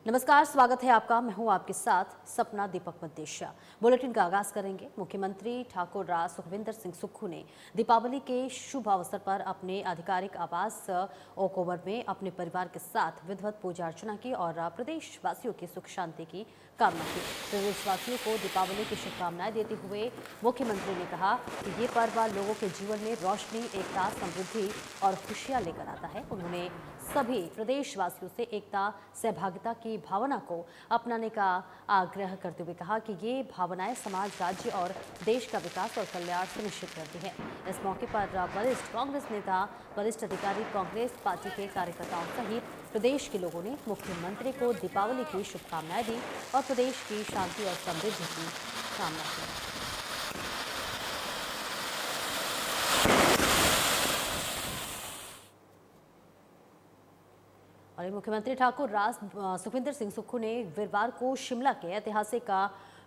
नमस्कार, स्वागत है आपका। मैं हूं आपके साथ सपना दीपक मद्देशिया। बुलेटिन का आगाज करेंगे। मुख्यमंत्री ठाकुर राज सुखविंदर सिंह सुक्खू ने दीपावली के शुभ अवसर पर अपने आधिकारिक आवास ओक ओवर में अपने परिवार के साथ विधिवत पूजा अर्चना की और प्रदेशवासियों की सुख शांति की कामना की। प्रदेशवासियों को दीपावली की शुभकामनाएं देते हुए मुख्यमंत्री ने कहा कि ये पर्व लोगों के जीवन में रोशनी, एकता, समृद्धि और खुशियां लेकर आता है। उन्होंने सभी प्रदेशवासियों से एकता, सहभागिता की भावना को अपनाने का आग्रह करते हुए कहा कि ये भावनाएं समाज, राज्य और देश का विकास और कल्याण सुनिश्चित करती है। इस मौके पर वरिष्ठ कांग्रेस नेता, वरिष्ठ अधिकारी, कांग्रेस पार्टी के कार्यकर्ताओं सहित प्रदेश के लोगों ने मुख्यमंत्री को दीपावली की शुभकामनाएं दी और प्रदेश की शांति और समृद्धि की कामना की। और मुख्यमंत्री ठाकुर राज सुखविंदर सिंह सुक्खू ने वीरवार को शिमला के ऐतिहासिक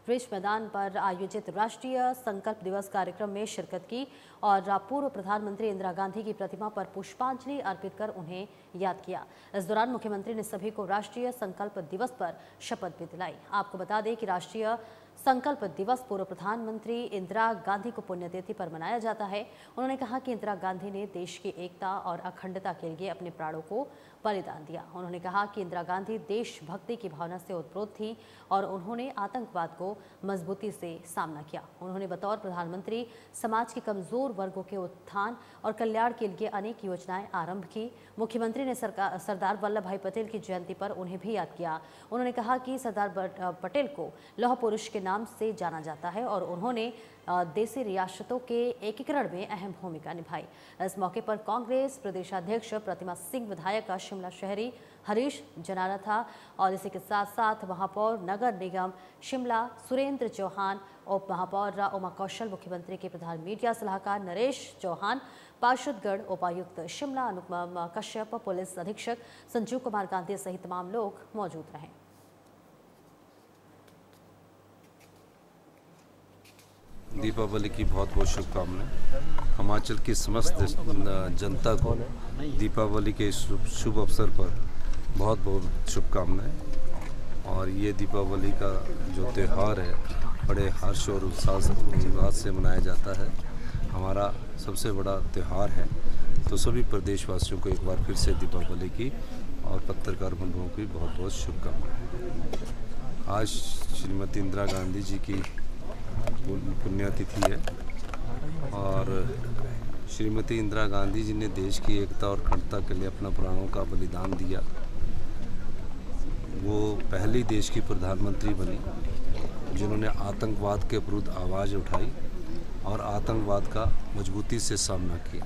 रिज मैदान पर आयोजित राष्ट्रीय संकल्प दिवस कार्यक्रम में शिरकत की और पूर्व प्रधानमंत्री इंदिरा गांधी की प्रतिमा पर पुष्पांजलि अर्पित कर उन्हें याद किया। इस दौरान मुख्यमंत्री ने सभी को राष्ट्रीय संकल्प दिवस पर शपथ भी दिलाई। आपको बता दें कि राष्ट्रीय संकल्प दिवस पूर्व प्रधानमंत्री इंदिरा गांधी को पुण्यतिथि पर मनाया जाता है। उन्होंने कहा कि इंदिरा गांधी ने देश की एकता और अखंडता के लिए अपने प्राणों को बलिदान दिया। उन्होंने कहा कि इंदिरा गांधी देशभक्ति की भावना से ओतप्रोत थी और उन्होंने आतंकवाद को मजबूती से सामना किया। उन्होंने बतौर प्रधानमंत्री समाज के कमजोर वर्गों के उत्थान और कल्याण के लिए अनेक योजनाएं आरंभ की। मुख्यमंत्री ने सरदार वल्लभ भाई पटेल की जयंती पर उन्हें भी याद किया। उन्होंने कहा कि सरदार पटेल को लौह पुरुष के नाम से जाना जाता है और उन्होंने देसी रियासतों के एकीकरण में अहम भूमिका निभाई। इस मौके पर कांग्रेस प्रदेशाध्यक्ष प्रतिमा सिंह, विधायक शिमला शहरी हरीश जनारा था और इसी के साथ साथ महापौर नगर निगम शिमला सुरेंद्र चौहान, उप महापौर उमा कौशल, मुख्यमंत्री के प्रधान मीडिया सलाहकार नरेश चौहान, पार्षदगढ़ उपायुक्त शिमला अनुपम कश्यप, पुलिस अधीक्षक संजीव कुमार गांधी सहित तमाम लोग मौजूद रहे। दीपावली की बहुत बहुत शुभकामनाएं। हिमाचल की समस्त जनता को दीपावली के शुभ अवसर पर बहुत बहुत शुभकामनाएं। और ये दीपावली का जो त्यौहार है बड़े हर्ष और उल्लास से मनाया जाता है। हमारा सबसे बड़ा त्यौहार है। तो सभी प्रदेशवासियों को एक बार फिर से दीपावली की और पत्रकार बंधुओं की बहुत बहुत शुभकामनाएं। आज श्रीमती इंदिरा गांधी जी की पुण्यतिथि है और श्रीमती इंदिरा गांधी जी ने देश की एकता और अखंडता के लिए अपना प्राणों का बलिदान दिया। वो पहली देश की प्रधानमंत्री बनी जिन्होंने आतंकवाद के विरुद्ध आवाज़ उठाई और आतंकवाद का मजबूती से सामना किया।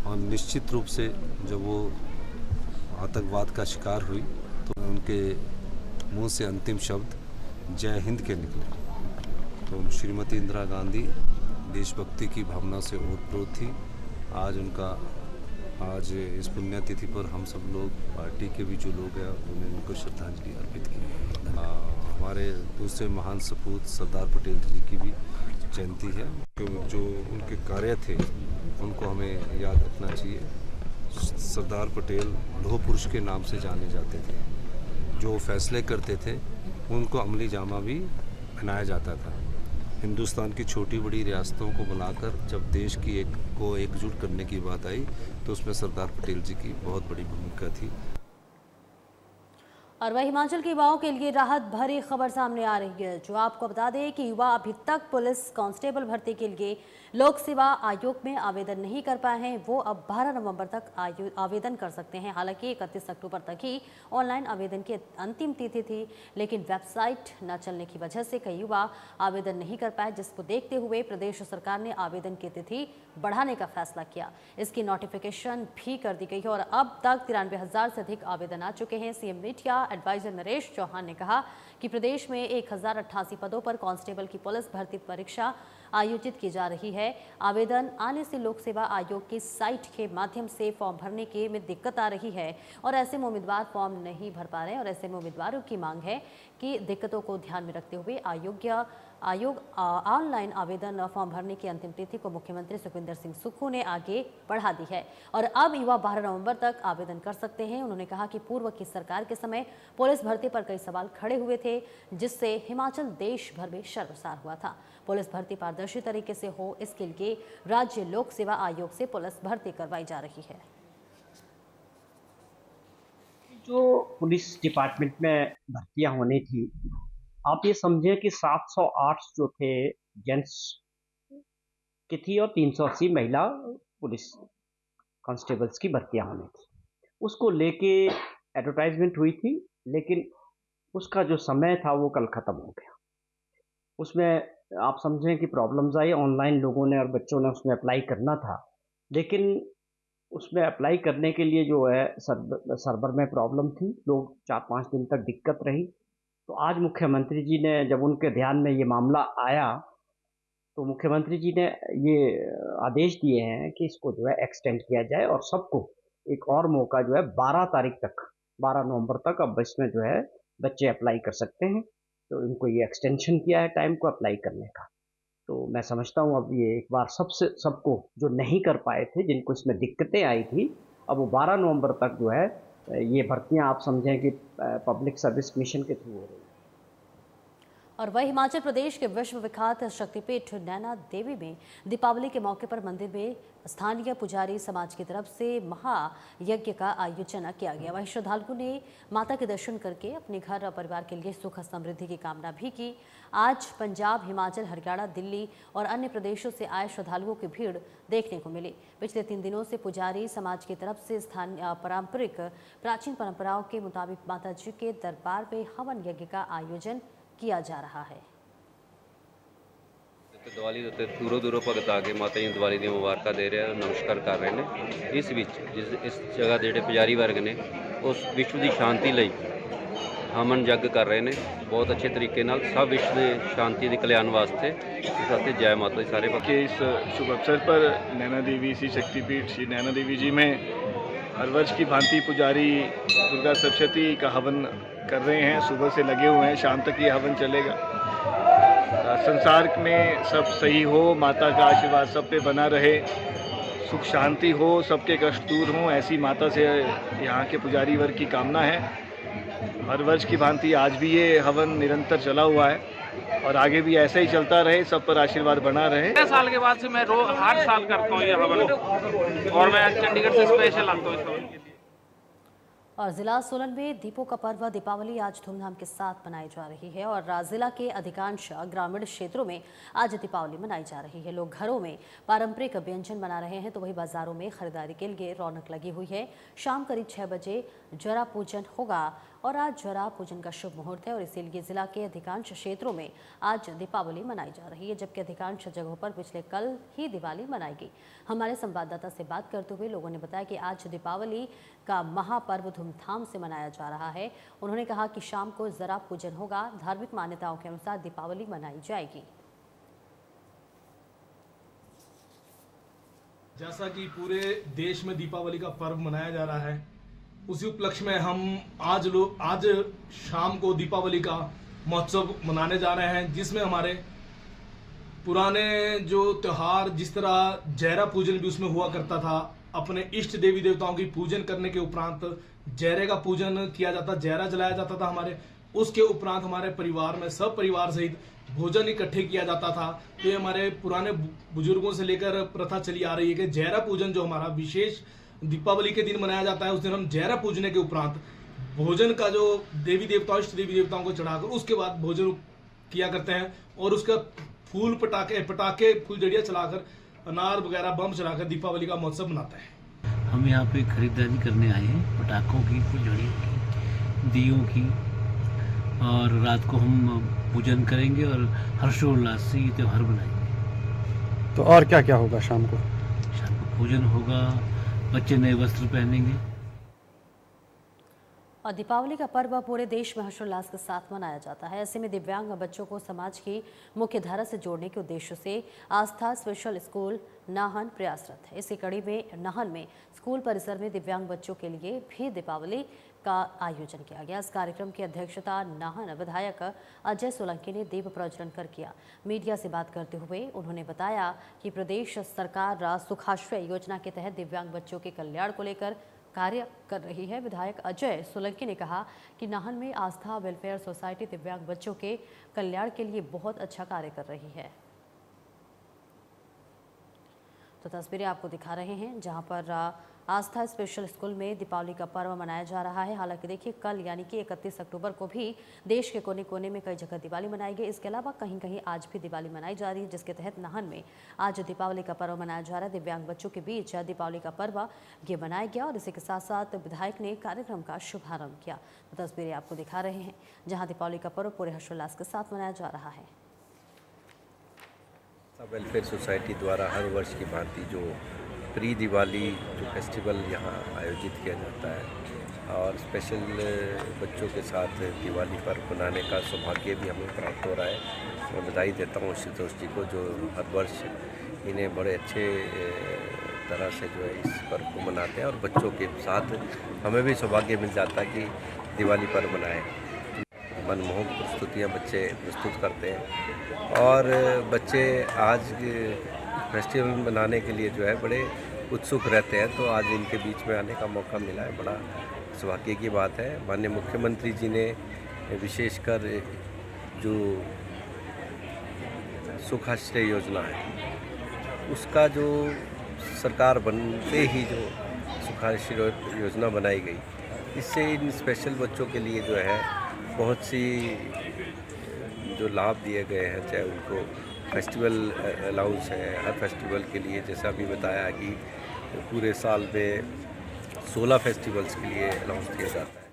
और निश्चित रूप से जब वो आतंकवाद का शिकार हुई तो उनके मुंह से अंतिम शब्द जय हिंद के निकले। तो श्रीमती इंदिरा गांधी देशभक्ति की भावना से ओतप्रोत थी। आज इस पुण्यतिथि पर हम सब लोग पार्टी के भी जो लोग हैं उन्हें उनको श्रद्धांजलि अर्पित की। हमारे दूसरे महान सपूत सरदार पटेल जी की भी जयंती है। जो उनके कार्य थे उनको हमें याद रखना चाहिए। सरदार पटेल लौह पुरुष के नाम से जाने जाते थे। जो फैसले करते थे उनको अमली जामा भी पहनाया जाता था। हिंदुस्तान की छोटी बड़ी रियासतों को बनाकर जब देश की एकजुट करने की बात आई तो उसमें सरदार पटेल जी की बहुत बड़ी भूमिका थी। और वह हिमाचल के युवाओं के लिए राहत भरी खबर सामने आ रही है, जो आपको बता दें कि युवा अभी तक पुलिस कांस्टेबल भर्ती के लिए लोक सेवा आयोग में आवेदन नहीं कर पाए हैं। वो अब 12 नवंबर तक आवेदन कर सकते हैं। हालांकि 31 अक्टूबर तक ही ऑनलाइन आवेदन की अंतिम तिथि थी, लेकिन वेबसाइट न चलने की वजह से कई युवा आवेदन नहीं कर पाए, जिसको देखते हुए प्रदेश सरकार ने आवेदन की तिथि बढ़ाने का फैसला किया। इसकी नोटिफिकेशन भी कर दी गई है और अब तक 93,000 से अधिक आवेदन आ चुके हैं। CM media adviser Naresh Chauhan ने कहा कि प्रदेश में 1088 पदों पर कांस्टेबल की पुलिस भर्ती परीक्षा आयोजित की जा रही है। आवेदन आने से लोक सेवा आयोग की साइट के माध्यम से फॉर्म भरने के में दिक्कत आ रही है और ऐसे में उम्मीदवार फॉर्म नहीं भर पा रहे हैं और ऐसे में उम्मीदवारों की मांग है कि दिक्कतों को ध्यान में रखते हुए आयोग ऑनलाइन आवेदन फॉर्म भरने की अंतिम तिथि को मुख्यमंत्री सुखविंदर सिंह सुक्खू ने आगे बढ़ा दी है और अब युवा 12 नवंबर तक आवेदन कर सकते हैं। उन्होंने कहा कि पूर्व की सरकार के समय पुलिस भर्ती पर कई सवाल खड़े हुए थे, जिससे हिमाचल देश भर में शर्मसार हुआ था। पुलिस भर्ती पारदर्शी तरीके से हो, इसके लिए राज्य लोक सेवा आयोग से पुलिस भर्ती करवाई जा रही है। जो पुलिस डिपार्टमेंट में भर्तियां होनी थी, आप ये समझें कि 708 जो थे जेंट्स की थी और 380 महिला पुलिस कांस्टेबल्स की भर्तियां होनी थी। उसको लेके एडवर्टाइजमेंट हुई थी, लेकिन उसका जो समय था वो कल ख़त्म हो गया। उसमें आप समझें कि प्रॉब्लम्स आई, ऑनलाइन लोगों ने और बच्चों ने उसमें अप्लाई करना था, लेकिन उसमें अप्लाई करने के लिए जो है सर्वर में प्रॉब्लम थी, लोग 4-5 दिन तक दिक्कत रही। तो आज मुख्यमंत्री जी ने जब उनके ध्यान में ये मामला आया, तो मुख्यमंत्री जी ने ये आदेश दिए हैं कि इसको जो है एक्सटेंड किया जाए और सबको एक और मौका जो है 12 तारीख तक, 12 नवंबर तक अब इसमें जो है बच्चे अप्लाई कर सकते हैं। तो इनको ये एक्सटेंशन किया है टाइम को अप्लाई करने का। तो मैं समझता हूँ अब ये एक बार सबको जो नहीं कर पाए थे, जिनको इसमें दिक्कतें आई थी, अब वो 12 नवंबर तक जो है ये भर्तियां आप समझें कि पब्लिक सर्विस कमीशन के थ्रू हो रही हैं। और वही हिमाचल प्रदेश के विश्व विख्यात शक्तिपीठ नैना देवी में दीपावली के मौके पर मंदिर में स्थानीय पुजारी समाज की तरफ से महायज्ञ का आयोजन किया गया। वहीं श्रद्धालुओं ने माता के दर्शन करके अपने घर और परिवार के लिए सुख समृद्धि की कामना भी की। आज पंजाब, हिमाचल, हरियाणा, दिल्ली और अन्य प्रदेशों से आए श्रद्धालुओं की भीड़ देखने को मिली। पिछले 3 दिनों से पुजारी समाज की तरफ से स्थानीय पारंपरिक प्राचीन परंपराओं के मुताबिक माता जी के दरबार में हवन यज्ञ का आयोजन किया जा रहा है। ਦੀਵਾਲੀ ਦੇ ਉੱਤੇ ਦੂਰੋਂ ਦੂਰੋਂ ਭਗਤ ਆ ਕੇ ਮਾਤਾ ਜੀ ਨੂੰ ਦੀਵਾਲੀ ਦੀਆਂ ਮੁਬਾਰਕਾਂ ਦੇ ਰਹੇ ਆ, ਨਮਸਕਾਰ ਕਰ ਰਹੇ ਨੇ। ਇਸ ਵਿੱਚ ਇਸ ਜਗ੍ਹਾ ਦੇ ਜਿਹੜੇ ਪੁਜਾਰੀ ਵਰਗ ਨੇ ਉਸ ਵਿਸ਼ਵ ਦੀ ਸ਼ਾਂਤੀ ਲਈ ਹਵਨ ਯੱਗ ਕਰ ਰਹੇ ਨੇ, ਬਹੁਤ ਅੱਛੇ ਤਰੀਕੇ ਨਾਲ ਸਭ ਵਿਸ਼ਵ ਦੇ ਸ਼ਾਂਤੀ ਦੇ ਕਲਿਆਣ ਵਾਸਤੇ। ਇਸ ਵਾਸਤੇ ਜੈ ਮਾਤਾ ਦੀ ਸਾਰੇ के इस शुभ अवसर पर नैना देवी श्री शक्तिपीठ श्री नैना देवी जी में हर वर्ष की भांति पुजारी दुर्गा सप्तशती का हवन कर रहे हैं। सुबह से लगे हुए हैं, शाम तक ये हवन चलेगा। संसार में सब सही हो, माता का आशीर्वाद सब पे बना रहे, सुख शांति हो, सबके कष्ट दूर हों, ऐसी माता से यहाँ के पुजारी वर्ग की कामना है। हर वर्ष की भांति आज भी ये हवन निरंतर चला हुआ है और आगे भी ऐसा ही चलता रहे, सब पर आशीर्वाद बना रहे। 6 साल के बाद से मैं हर साल करता हूँ ये हवन और मैं चंडीगढ़ से स्पेशल आता हूँ इस हवन के लिए। और जिला सोलन में दीपों का पर्व दीपावली आज धूमधाम के साथ मनाई जा रही है और जिला के अधिकांश ग्रामीण क्षेत्रों में आज दीपावली मनाई जा रही है। लोग घरों में पारंपरिक व्यंजन बना रहे हैं, तो वही बाजारों में खरीदारी के लिए रौनक लगी हुई है। शाम करीब 6 बजे जरा पूजन होगा और आज जरा पूजन का शुभ मुहूर्त है और इसीलिए जिला के अधिकांश क्षेत्रों में आज दीपावली मनाई जा रही है, जबकि अधिकांश जगहों पर पिछले कल ही दिवाली मनाई गई। हमारे संवाददाता से बात करते हुए लोगों ने बताया कि आज दीपावली का महापर्व धूमधाम से मनाया जा रहा है। उन्होंने कहा कि शाम को जरा पूजन होगा। धार्मिक मान्यताओं के अनुसार दीपावली मनाई जाएगी। जैसा कि पूरे देश में दीपावली का पर्व मनाया जा रहा है, उसी उपलक्ष्य में हम आज शाम को दीपावली का महोत्सव मनाने जा रहे हैं, जिसमें हमारे पुराने जो त्योहार, जिस तरह जहरा पूजन भी उसमें हुआ करता था, अपने इष्ट देवी देवताओं की पूजन करने के उपरांत जहरे का पूजन किया जाता, जहरा जलाया जाता था हमारे। उसके उपरांत हमारे परिवार में सब परिवार सहित भोजन इकट्ठे किया जाता था। तो ये हमारे पुराने बुजुर्गों से लेकर प्रथा चली आ रही है कि जहरा पूजन जो हमारा विशेष दीपावली के दिन मनाया जाता है, उस दिन हम जहरा पूजने के उपरांत भोजन का जो देवी देवताओं इष्ट देवी देवताओं को चढ़ाकर उसके बाद भोजन किया करते हैं और उसका फूल पटाखे फुलझड़ियाँ चलाकर, अनार वगैरह बम चलाकर दीपावली का महोत्सव मनाते हैं। हम यहाँ पे खरीदारी करने आए हैं पटाखों की, फुलझड़ियों की, दियों की, और रात को हम पूजन करेंगे और हर्षोल्लास से ये त्यौहार मनाएंगे। तो और क्या क्या होगा शाम को? शाम को पूजन होगा, बच्चे नए वस्त्र पहनेंगे। और दीपावली का पर्व पूरे देश में हर्षोल्लास के साथ मनाया जाता है। ऐसे में दिव्यांग बच्चों को समाज की मुख्य धारा से जोड़ने के उद्देश्य से आस्था स्पेशल स्कूल नाहन प्रयासरत है। इसी कड़ी में नाहन में स्कूल परिसर में दिव्यांग बच्चों के लिए भी दीपावली का आयोजन किया गया। इस कार्यक्रम की अध्यक्षता नाहन विधायक अजय सोलंकी ने दीप प्रज्वलन कर किया। मीडिया से बात करते हुए उन्होंने बताया कि प्रदेश सरकार सुखाश्रय योजना के तहत दिव्यांग बच्चों के कल्याण को लेकर कार्य कर रही है। विधायक अजय सोलंकी ने कहा कि नाहन में आस्था वेलफेयर सोसाइटी दिव्यांग बच्चों के कल्याण के लिए बहुत अच्छा कार्य कर रही है। तो तस्वीरें आपको दिखा रहे हैं जहां पर आस्था स्पेशल स्कूल में दीपावली का पर्व मनाया जा रहा है। हालांकि देखिए कल यानी कि 31 अक्टूबर को भी देश के कोने कोने में कई जगह दिवाली मनाई गई। इसके अलावा कहीं कहीं आज भी दिवाली मनाई जा रही है, जिसके तहत नाहन में आज दीपावली का पर्व मनाया जा रहा है। दिव्यांग बच्चों के बीच दीपावली का पर्व ये मनाया गया और इसी के साथ साथ विधायक ने कार्यक्रम का शुभारंभ किया। तो तस्वीरें आपको दिखा रहे हैं जहाँ दीपावली का पर्व पूरे हर्षोल्लास के साथ मनाया जा रहा है। वेलफेयर सोसाइटी द्वारा हर वर्ष की भांति जो प्री दिवाली जो फेस्टिवल यहाँ आयोजित किया जाता है और स्पेशल बच्चों के साथ दिवाली पर्व मनाने का सौभाग्य भी हमें प्राप्त हो रहा है। मैं बधाई देता हूँ आशुतोष जी को जो हर वर्ष इन्हें बड़े अच्छे तरह से जो है इस पर्व को मनाते हैं और बच्चों के साथ हमें भी सौभाग्य मिल जाता है कि दिवाली पर्व मनाएं। मनमोहक प्रस्तुतियाँ बच्चे प्रस्तुत करते हैं और बच्चे आज फेस्टिवल मनाने के लिए जो है बड़े उत्सुक रहते हैं। तो आज इनके बीच में आने का मौका मिला है, बड़ा सौभाग्य की बात है। माननीय मुख्यमंत्री जी ने विशेषकर जो सुखाश्रय योजना है उसका जो सरकार बनते ही जो सुखाश्रय योजना बनाई गई, इससे इन स्पेशल बच्चों के लिए जो है बहुत सी जो लाभ दिए गए हैं, चाहे उनको फेस्टिवल अलाउंस है हर फेस्टिवल के लिए, जैसा अभी बताया कि पूरे साल में 16 फेस्टिवल्स के लिए अलाउंस किया जाता है।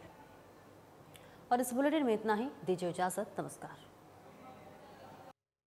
और इस बुलेटिन में इतना ही, दीजिए इजाज़त, नमस्कार।